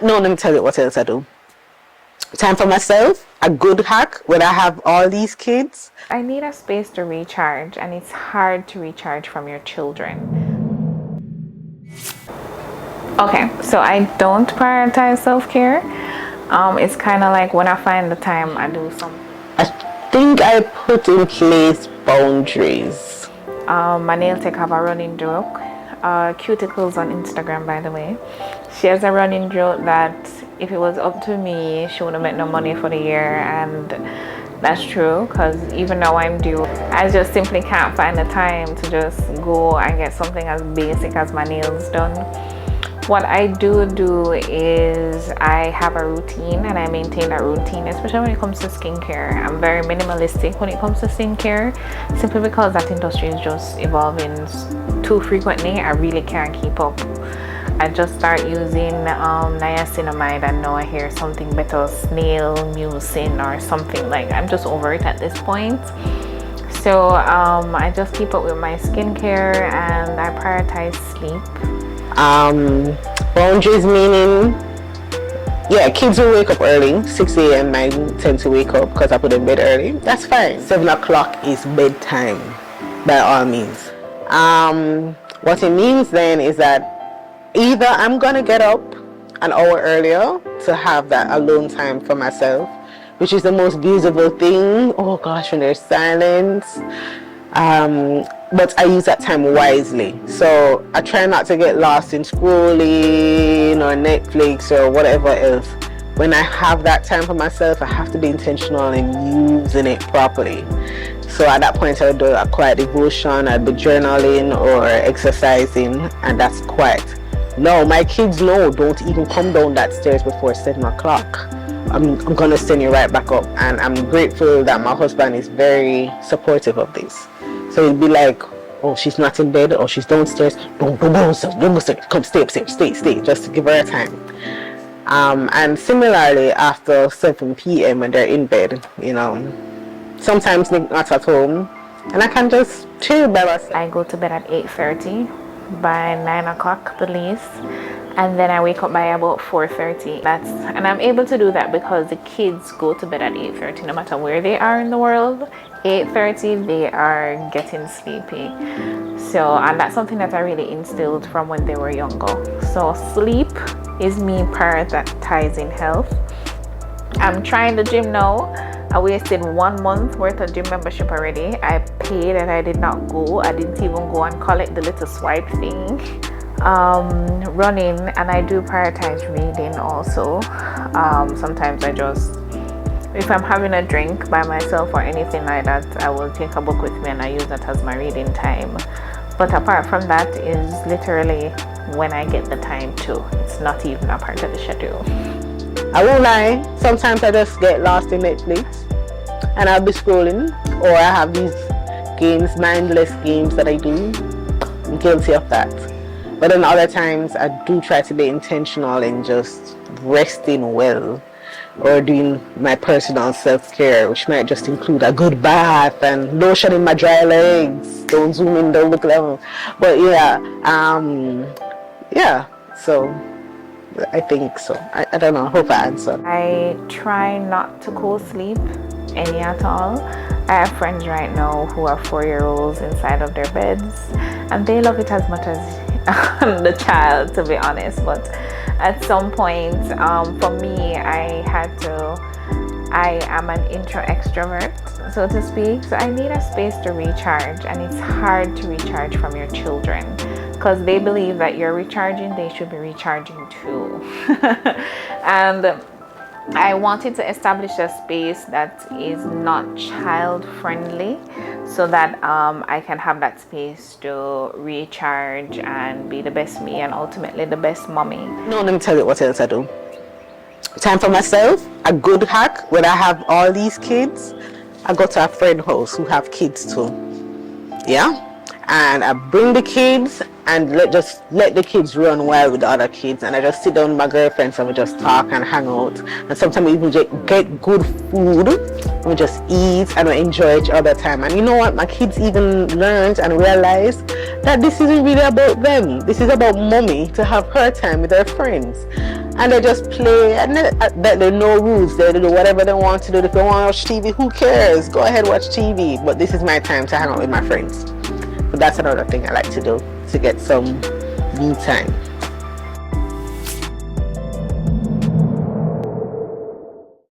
No, let me tell you what else I do. Time for myself, a good hack when I have all these kids. I need a space to recharge, and it's hard to recharge from your children. Okay, so I don't prioritize self-care. It's kind of like when I find the time, I do something. I think I put in place boundaries. My nail tech have a running joke. Cuticles on Instagram, by the way. She has a running joke that if it was up to me, she wouldn't make no money for the year, and that's true, because even though I'm due, I just simply can't find the time to just go and get something as basic as my nails done. What I do is I have a routine, and I maintain that routine, especially when it comes to skincare. I'm very minimalistic when it comes to skincare, simply because that industry is just evolving too frequently. I really can't keep up. I just start using niacinamide, and now I hear something better, snail mucin or something. Like, I'm just over it at this point. So I just keep up with my skincare, and I prioritize sleep. Boundaries meaning, yeah, kids will wake up early, 6 a.m. I tend to wake up because I put them in bed early. That's fine. 7 o'clock is bedtime, by all means. What it means then is that either I'm gonna get up an hour earlier to have that alone time for myself, which is the most beautiful thing. Oh gosh, when there's silence. But I use that time wisely. So I try not to get lost in scrolling or Netflix or whatever else. When I have that time for myself, I have to be intentional in using it properly. So at that point, I would do a quiet devotion, I'd be journaling or exercising, and that's quiet. No, my kids know, don't even come down that stairs before 7 o'clock. I'm gonna send you right back up, and I'm grateful that my husband is very supportive of this. So it'd be like, oh, she's not in bed, or she's downstairs. Don't go downstairs. Come, stay upstairs, stay, just to give her a time. And similarly, after 7 p.m. when they're in bed, sometimes they're not at home, and I can just chill by myself. I go to bed at 8:30, by 9 o'clock the least, and then I wake up by about 4:30. And I'm able to do that because the kids go to bed at 8:30 no matter where they are in the world. 8:30 they are getting sleepy. So, and that's something that I really instilled from when they were younger. So sleep is me prioritizing health. I'm trying the gym now. I wasted 1 month worth of gym membership already. I paid and I did not go. I didn't even go and collect the little swipe thing. Running, and I do prioritize reading also. Sometimes if I'm having a drink by myself or anything like that, I will take a book with me and I use that as my reading time. But apart from that is literally when I get the time to. It's not even a part of the schedule. I won't lie, sometimes I just get lost in Netflix and I'll be scrolling, or I have these games, mindless games that I do. I'm guilty of that. But then other times I do try to be intentional in just resting well, or doing my personal self-care, which might just include a good bath and lotion in my dry legs. Don't zoom in, don't look level. But so I think so. I don't know, I hope I answered. I try not to co-sleep any at all. I have friends right now who are 4-year-olds inside of their beds, and they love it as much as the child, to be honest. But at some point, for me, I am an extrovert, so to speak. So I need a space to recharge, and it's hard to recharge from your children because they believe that you're recharging, they should be recharging too. And I wanted to establish a space that is not child friendly, so that I can have that space to recharge and be the best me and ultimately the best mommy. No, let me tell you what else I do. Time for myself, a good hack when I have all these kids. I go to a friend house who have kids too. Yeah, and I bring the kids and just let the kids run wild with the other kids, and I just sit down with my girlfriends and we just talk and hang out, and sometimes we even get good food and we just eat and we enjoy each other time. And you know what, my kids even learned and realized that this isn't really about them, this is about mommy to have her time with her friends. And they just play, and there are no rules. They do whatever they want to do. If they want to watch TV, who cares? Go ahead, watch TV. But this is my time to hang out with my friends. So that's another thing I like to do, to get some me time.